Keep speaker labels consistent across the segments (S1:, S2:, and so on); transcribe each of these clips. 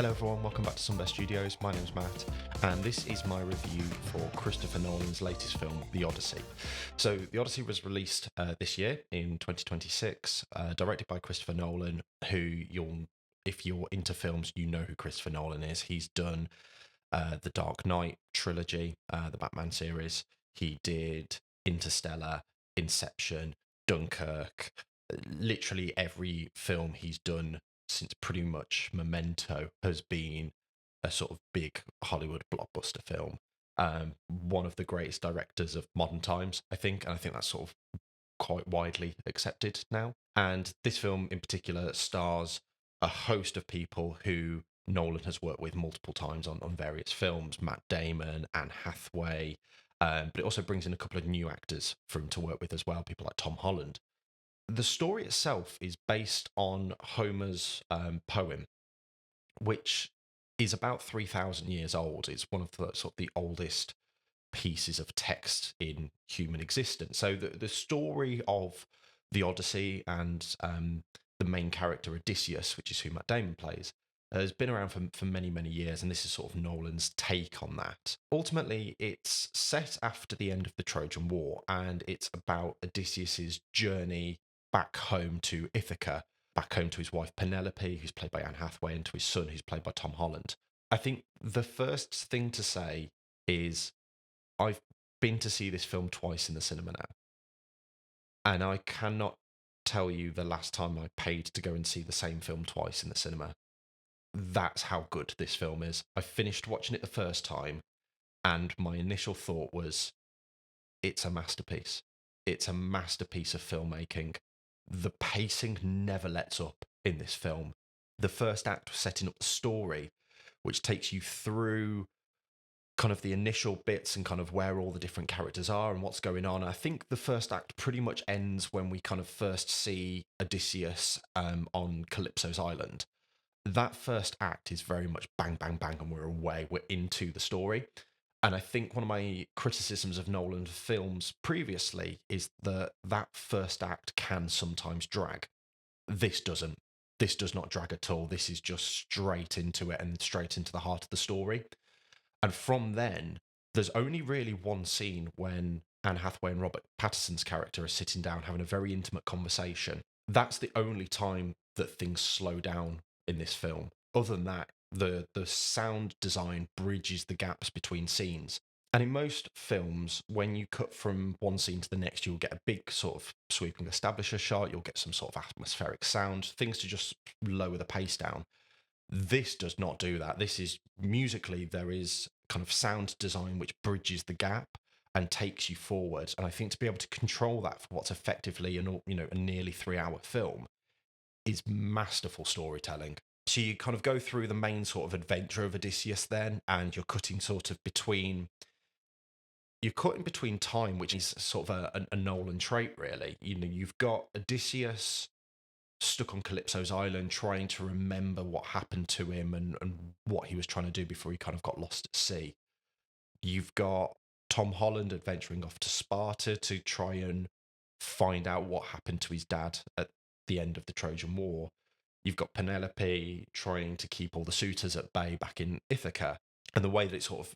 S1: Hello everyone, welcome back to Sunbear Studios. My name's Matt, and this is my review for Christopher Nolan's latest film, The Odyssey. So, The Odyssey was released this year in 2026, directed by Christopher Nolan, if you're into films, you know who Christopher Nolan is. He's done the Dark Knight trilogy, the Batman series. He did Interstellar, Inception, Dunkirk. Literally every film he's done since pretty much Memento has been a sort of big Hollywood blockbuster film. One of the greatest directors of modern times, I think, and I think that's sort of quite widely accepted now. And this film in particular stars a host of people who Nolan has worked with multiple times on various films: Matt Damon, Anne Hathaway, but it also brings in a couple of new actors for him to work with as well, people like Tom Holland. The story itself is based on Homer's poem, which is about 3,000 years old. It's one of the sort of the oldest pieces of text in human existence. So the story of the Odyssey and the main character Odysseus, which is who Matt Damon plays, has been around for many, many years, and this is sort of Nolan's take on that. Ultimately, it's set after the end of the Trojan War, and it's about Odysseus's journey back home to Ithaca, back home to his wife Penelope, who's played by Anne Hathaway, and to his son, who's played by Tom Holland. I think the first thing to say is I've been to see this film twice in the cinema now, and I cannot tell you the last time I paid to go and see the same film twice in the cinema. That's how good this film is. I finished watching it the first time, and my initial thought was, it's a masterpiece. It's a masterpiece of filmmaking. The pacing never lets up in this film. The first act was setting up the story, which takes you through kind of the initial bits and kind of where all the different characters are and what's going on. I think the first act pretty much ends when we kind of first see Odysseus on Calypso's island. That first act is very much bang, bang, bang, and we're away. We're into the story. And I think one of my criticisms of Nolan films previously is that first act can sometimes drag. This doesn't. This does not drag at all. This is just straight into it and straight into the heart of the story. And from then, there's only really one scene when Anne Hathaway and Robert Pattinson's character are sitting down having a very intimate conversation. That's the only time that things slow down in this film. Other than that, the sound design bridges the gaps between scenes. And in most films, when you cut from one scene to the next, you'll get a big sort of sweeping establisher shot, you'll get some sort of atmospheric sound, things to just lower the pace down. This does not do that. This is musically, there is kind of sound design which bridges the gap and takes you forward. And I think to be able to control that for what's effectively a nearly 3 hour film is masterful storytelling. So you kind of go through the main sort of adventure of Odysseus then, and you're cutting between time, which is sort of a Nolan trait, really. You've got Odysseus stuck on Calypso's island trying to remember what happened to him and what he was trying to do before he kind of got lost at sea. You've got Tom Holland adventuring off to Sparta to try and find out what happened to his dad at the end of the Trojan War. You've got Penelope trying to keep all the suitors at bay back in Ithaca. And the way that it sort of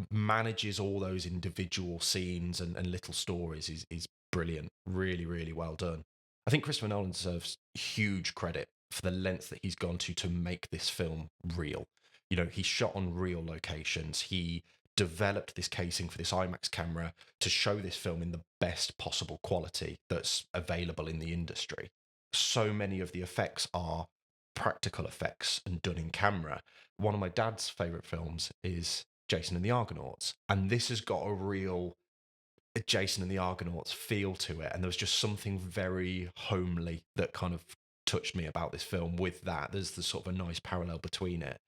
S1: manages all those individual scenes and little stories is brilliant. Really, really well done. I think Christopher Nolan deserves huge credit for the lengths that he's gone to make this film real. He shot on real locations. He developed this casing for this IMAX camera to show this film in the best possible quality that's available in the industry. So many of the effects are practical effects and done in camera. One of my dad's favorite films is Jason and the Argonauts, and this has got a real Jason and the Argonauts feel to it, and there was just something very homely that kind of touched me about this film. With that, there's the sort of a nice parallel between it,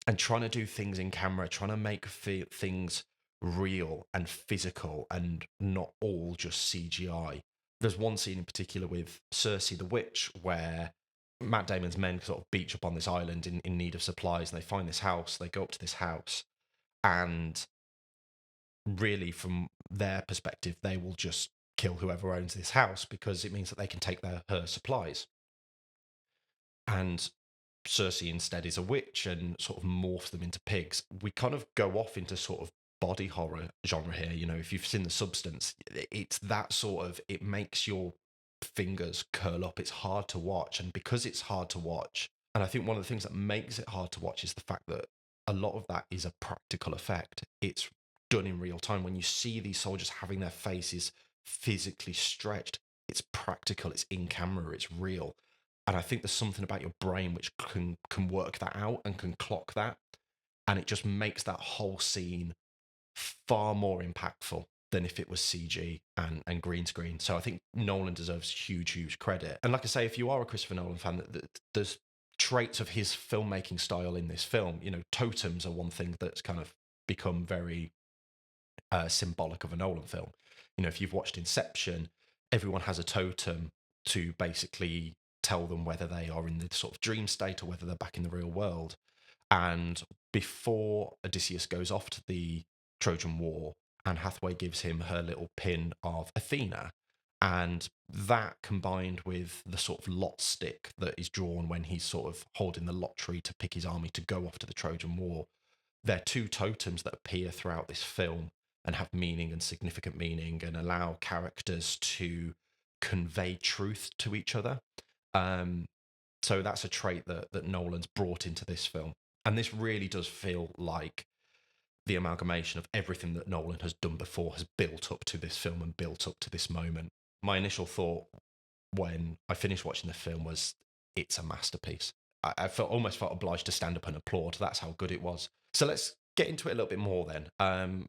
S1: and trying to do things in camera, trying to make things real and physical and not all just CGI. There's one scene in particular with Circe the witch where Matt Damon's men sort of beach up on this island in need of supplies, and they find this house. They go up to this house, and really, from their perspective, they will just kill whoever owns this house because it means that they can take her supplies. And Cersei instead is a witch and sort of morphs them into pigs. We kind of go off into sort of body horror genre here. You know, if you've seen The Substance, it's that sort of, it makes your fingers curl up. It's hard to watch. And because it's hard to watch, and I think one of the things that makes it hard to watch is the fact that a lot of that is a practical effect. It's done in real time. When you see these soldiers having their faces physically stretched, it's practical, it's in camera, it's real. And I think there's something about your brain which can work that out and can clock that. And it just makes that whole scene far more impactful than if it was CG and green screen. So I think Nolan deserves huge credit. And like I say, if you are a Christopher Nolan fan, there's traits of his filmmaking style in this film. You know, totems are one thing that's kind of become very symbolic of a Nolan film. You know, if you've watched Inception, everyone has a totem to basically tell them whether they are in the sort of dream state or whether they're back in the real world. And before Odysseus goes off to the Trojan War, Anne Hathaway gives him her little pin of Athena. And that combined with the sort of lot stick that is drawn when he's sort of holding the lottery to pick his army to go off to the Trojan War, they're two totems that appear throughout this film and have meaning and significant meaning and allow characters to convey truth to each other. So that's a trait that Nolan's brought into this film. And this really does feel like the amalgamation of everything that Nolan has done before has built up to this film and built up to this moment. My initial thought when I finished watching the film was, it's a masterpiece. I almost felt obliged to stand up and applaud. That's how good it was. So let's get into it a little bit more then.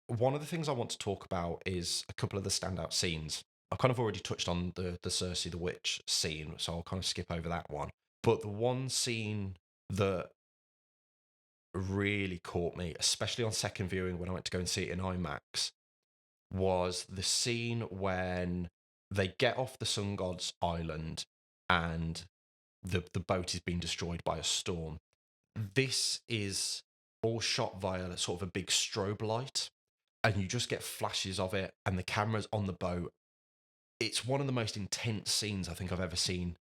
S1: One of the things I want to talk about is a couple of the standout scenes. I've kind of already touched on the Cersei the Witch scene, so I'll kind of skip over that one. But the one scene that really caught me, especially on second viewing when I went to go and see it in IMAX, was the scene when they get off the Sun God's island and the boat is being destroyed by a storm. This is all shot via sort of a big strobe light, and you just get flashes of it, and the camera's on the boat. It's one of the most intense scenes I think I've ever seen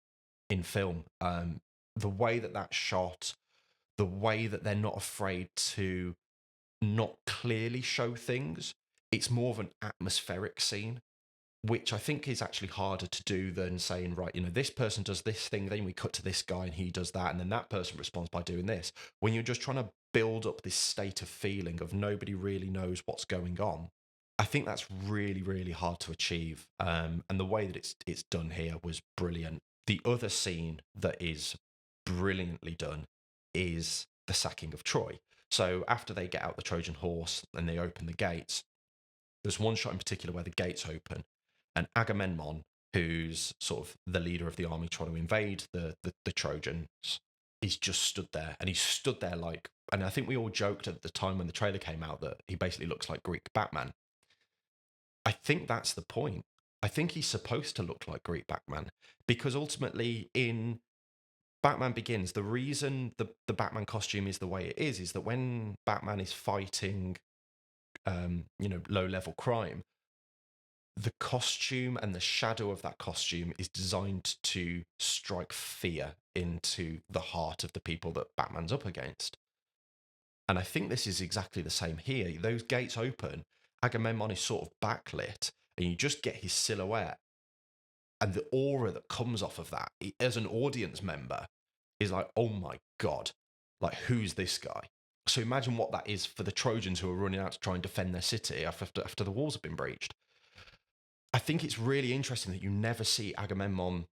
S1: in film. The way that that's shot, the way that they're not afraid to not clearly show things. It's more of an atmospheric scene, which I think is actually harder to do than saying, right, you know, this person does this thing, then we cut to this guy and he does that, and then that person responds by doing this. When you're just trying to build up this state of feeling of nobody really knows what's going on, I think that's really hard to achieve. And the way that it's done here was brilliant. The other scene that is brilliantly done is the sacking of Troy. So after they get out the Trojan horse and they open the gates, there's one shot in particular where the gates open and Agamemnon, who's sort of the leader of the army trying to invade the Trojans, is just stood there. And he's stood there like, and I think we all joked at the time when the trailer came out that he basically looks like Greek Batman. I think that's the point. I think he's supposed to look like Greek Batman because ultimately in Batman Begins, the reason the Batman costume is the way it is that when Batman is fighting, low-level crime, the costume and the shadow of that costume is designed to strike fear into the heart of the people that Batman's up against. And I think this is exactly the same here. Those gates open, Agamemnon is sort of backlit, and you just get his silhouette. And the aura that comes off of that, as an audience member, is like, oh my God, like, who's this guy? So imagine what that is for the Trojans who are running out to try and defend their city after the walls have been breached. I think it's really interesting that you never see Agamemnon.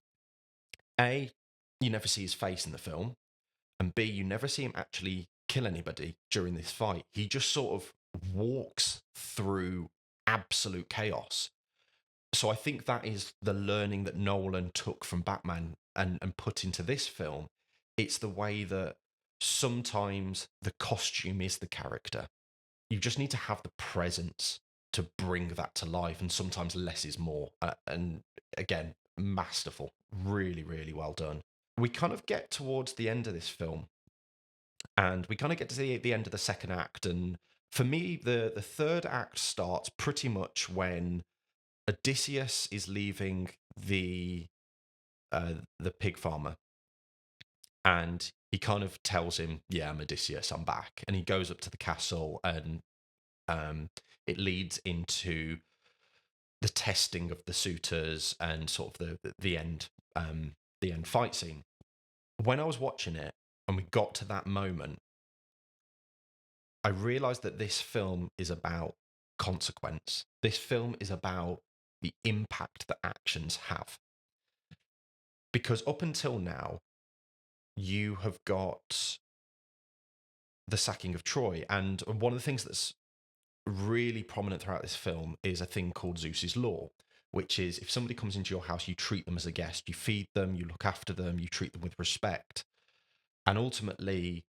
S1: A, you never see his face in the film, and B, you never see him actually kill anybody during this fight. He just sort of walks through absolute chaos. So I think that is the learning that Nolan took from Batman and put into this film. It's the way that sometimes the costume is the character. You just need to have the presence to bring that to life, and sometimes less is more. And again, masterful, really well done. We kind of get towards the end of this film, and we kind of get to see the end of the second act. And for me, the third act starts pretty much when Odysseus is leaving the pig farmer, And he kind of tells him, "Yeah, I'm Odysseus, I'm back." And he goes up to the castle, and it leads into the testing of the suitors and sort of the end fight scene. When I was watching it and we got to that moment, I realized that this film is about consequence. This film is about the impact that actions have. Because up until now, you have got the sacking of Troy. And one of the things that's really prominent throughout this film is a thing called Zeus's law, which is if somebody comes into your house, you treat them as a guest, you feed them, you look after them, you treat them with respect. And ultimately,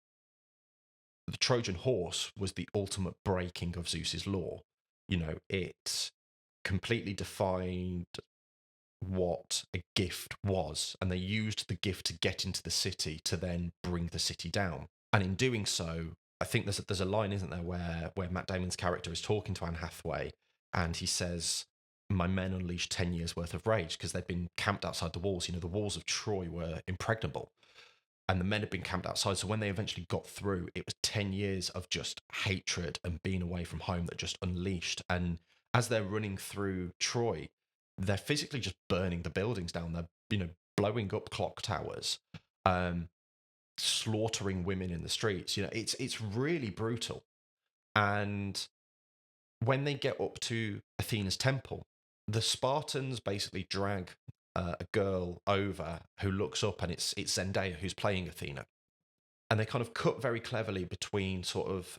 S1: the Trojan horse was the ultimate breaking of Zeus's law. You know, it completely defined what a gift was, and they used the gift to get into the city to then bring the city down. And in doing so, I think there's a line, isn't there, where Matt Damon's character is talking to Anne Hathaway, and he says, "My men unleashed 10 years worth of rage," because they'd been camped outside the walls. You know, the walls of Troy were impregnable, and the men had been camped outside. So when they eventually got through, it was 10 years of just hatred and being away from home that just unleashed. And as they're running through Troy, they're physically just burning the buildings down. They're, blowing up clock towers, slaughtering women in the streets. It's really brutal. And when they get up to Athena's temple, the Spartans basically drag a girl over who looks up, and it's Zendaya who's playing Athena. And they kind of cut very cleverly between sort of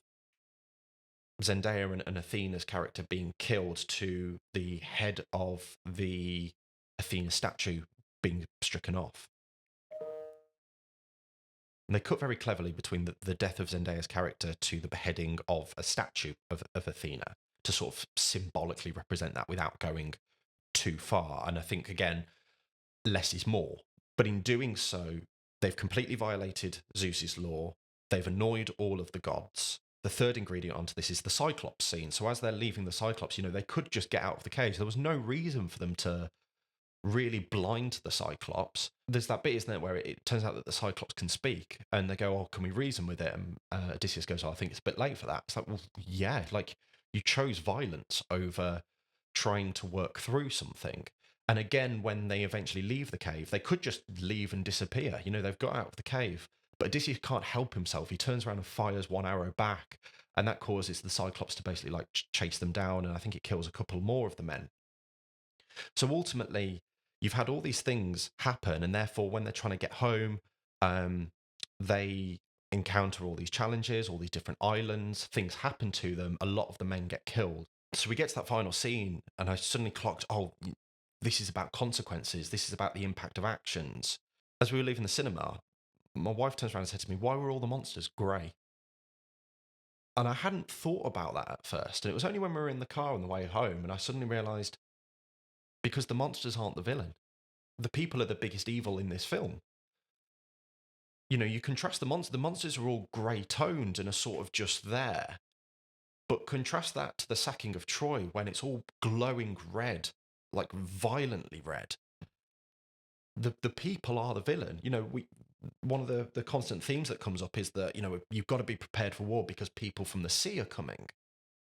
S1: Zendaya and Athena's character being killed to the head of the Athena statue being stricken off. And they cut very cleverly between the death of Zendaya's character to the beheading of a statue of Athena to sort of symbolically represent that without going too far. And I think, again, less is more. But in doing so, they've completely violated Zeus's law. They've annoyed all of the gods. The third ingredient onto this is the Cyclops scene. So as they're leaving the Cyclops, they could just get out of the cave. There was no reason for them to really blind the Cyclops. There's that bit, isn't there, where it turns out that the Cyclops can speak, and they go, "Oh, can we reason with it?" And Odysseus goes, "Oh, I think it's a bit late for that." It's like, well, yeah, like you chose violence over trying to work through something. And again, when they eventually leave the cave, they could just leave and disappear. They've got out of the cave, but Odysseus can't help himself. He turns around and fires one arrow back, and that causes the Cyclops to basically like chase them down, and I think it kills a couple more of the men. So ultimately, you've had all these things happen, and therefore, when they're trying to get home, they encounter all these challenges, all these different islands. Things happen to them. A lot of the men get killed. So we get to that final scene, and I suddenly clocked, oh, this is about consequences. This is about the impact of actions. As we were leaving the cinema, my wife turns around and said to me, "Why were all the monsters grey?" And I hadn't thought about that at first. And it was only when we were in the car on the way home, and I suddenly realised, because the monsters aren't the villain. The people are the biggest evil in this film. You contrast the monsters are all grey toned and are sort of just there. But contrast that to the sacking of Troy when it's all glowing red, like violently red. The people are the villain. One of the constant themes that comes up is that, you've got to be prepared for war because people from the sea are coming.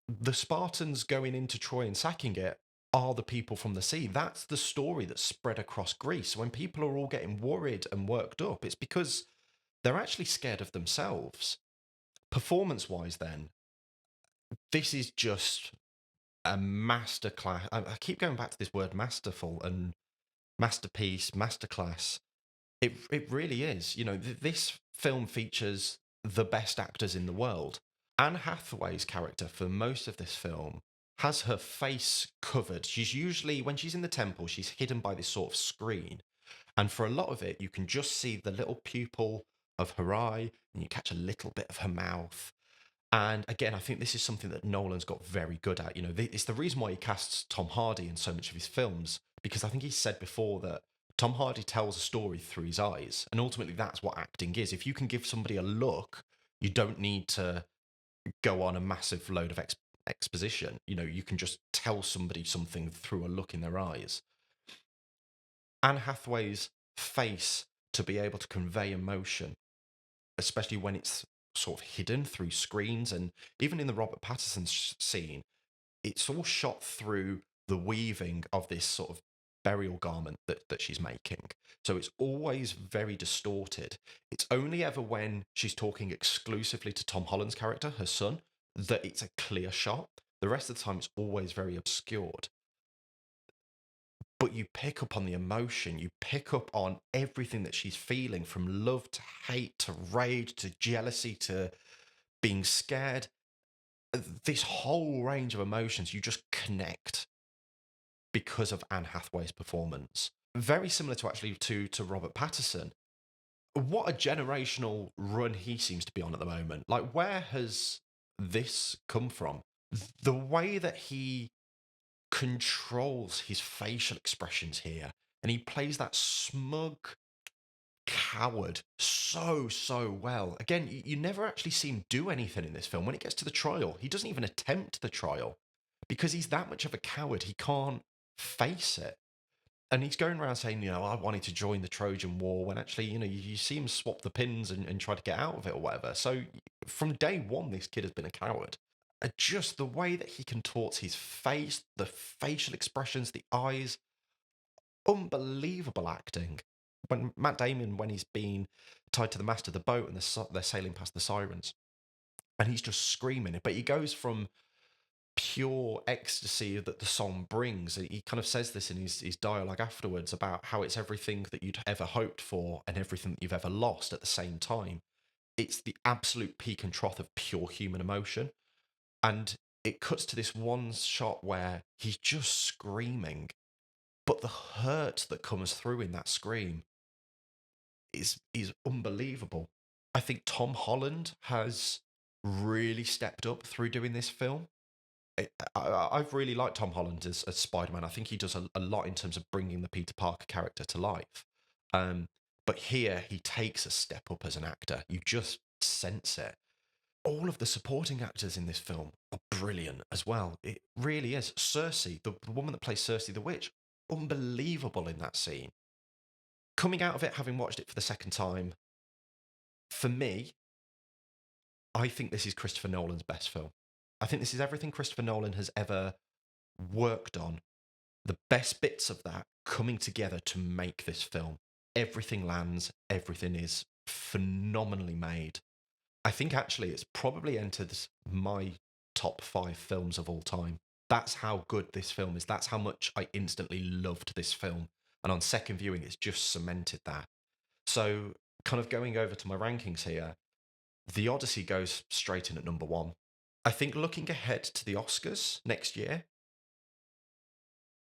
S1: The Spartans going into Troy and sacking it are the people from the sea. That's the story that's spread across Greece. When people are all getting worried and worked up, it's because they're actually scared of themselves. Performance-wise, then, this is just a masterclass. I keep going back to this word masterful and masterpiece, masterclass. It really is. This film features the best actors in the world. Anne Hathaway's character for most of this film has her face covered. She's usually, when she's in the temple, she's hidden by this sort of screen. And for a lot of it, you can just see the little pupil of her eye, and you catch a little bit of her mouth. And again, I think this is something that Nolan's got very good at. It's the reason why he casts Tom Hardy in so much of his films, because I think he said before that Tom Hardy tells a story through his eyes. And ultimately, that's what acting is. If you can give somebody a look, you don't need to go on a massive load of exposition. You can just tell somebody something through a look in their eyes. Anne Hathaway's face to be able to convey emotion especially when it's sort of hidden through screens. And even in the Robert Pattinson scene, it's all shot through the weaving of this sort of burial garment that she's making. So it's always very distorted. It's only ever when she's talking exclusively to Tom Holland's character, her son, that it's a clear shot. The rest of the time, it's always very obscured. But you pick up on the emotion, you pick up on everything that she's feeling, from love to hate to rage to jealousy to being scared. This whole range of emotions, you just connect because of Anne Hathaway's performance. Very similar to actually to Robert Pattinson. What a generational run he seems to be on at the moment. Like, where has this come from? The way that he controls his facial expressions here, and he plays that smug coward so well. Again, you never actually see him do anything in this film. When it gets to the trial, he doesn't even attempt the trial because he's that much of a coward. He can't face it. And he's going around saying, I wanted to join the Trojan War, when actually, you see him swap the pins and try to get out of it or whatever. So from day one, this kid has been a coward. Just the way that he contorts his face, the facial expressions, the eyes, unbelievable acting. When Matt Damon, when he's been tied to the mast of the boat and they're sailing past the sirens, and he's just screaming, but he goes from pure ecstasy that the song brings. He kind of says this in his dialogue afterwards about how it's everything that you'd ever hoped for and everything that you've ever lost at the same time. It's the absolute peak and trough of pure human emotion. And it cuts to this one shot where he's just screaming, but the hurt that comes through in that scream is unbelievable. I think Tom Holland has really stepped up through doing this film. I've really liked Tom Holland as Spider-Man. I think he does a lot in terms of bringing the Peter Parker character to life. But here, he takes a step up as an actor. You just sense it. All of the supporting actors in this film are brilliant as well. It really is. Cersei, the woman that plays Cersei the Witch, unbelievable in that scene. Coming out of it, having watched it for the second time, for me, I think this is Christopher Nolan's best film. I think this is everything Christopher Nolan has ever worked on. The best bits of that coming together to make this film. Everything lands, everything is phenomenally made. I think actually it's probably entered my top 5 films of all time. That's how good this film is. That's how much I instantly loved this film. And on second viewing, it's just cemented that. So kind of going over to my rankings here, The Odyssey goes straight in at number 1. I think looking ahead to the Oscars next year,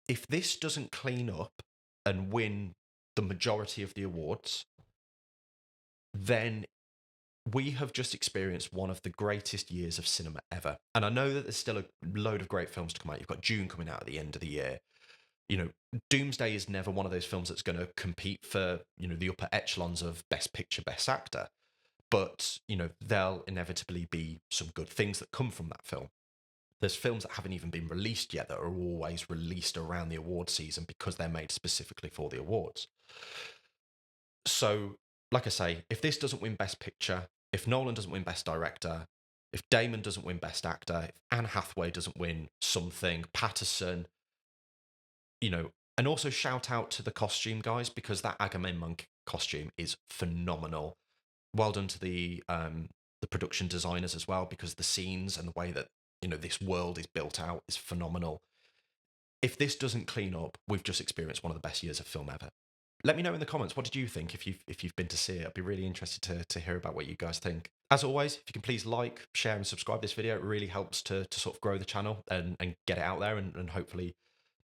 S1: if this doesn't clean up and win the majority of the awards, then we have just experienced one of the greatest years of cinema ever. And I know that there's still a load of great films to come out. You've got Dune coming out at the end of the year. Doomsday is never one of those films that's going to compete for, the upper echelons of Best Picture, Best Actor. But, there'll inevitably be some good things that come from that film. There's films that haven't even been released yet that are always released around the award season because they're made specifically for the awards. So, like I say, if this doesn't win Best Picture, if Nolan doesn't win Best Director, if Damon doesn't win Best Actor, if Anne Hathaway doesn't win something, Patterson, and also shout out to the costume guys, because that Agamemnon costume is phenomenal. Well done to the production designers as well, because the scenes and the way that this world is built out is phenomenal. If this doesn't clean up, we've just experienced one of the best years of film ever. Let me know in the comments, what did you think if you've been to see it? I'd be really interested to hear about what you guys think. As always, if you can please like, share and subscribe this video, it really helps to sort of grow the channel and get it out there, and hopefully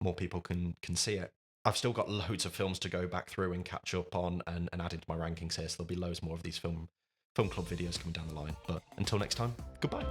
S1: more people can see it. I've still got loads of films to go back through and catch up on and add into my rankings here, so there'll be loads more of these film club videos coming down the line. But until next time, goodbye.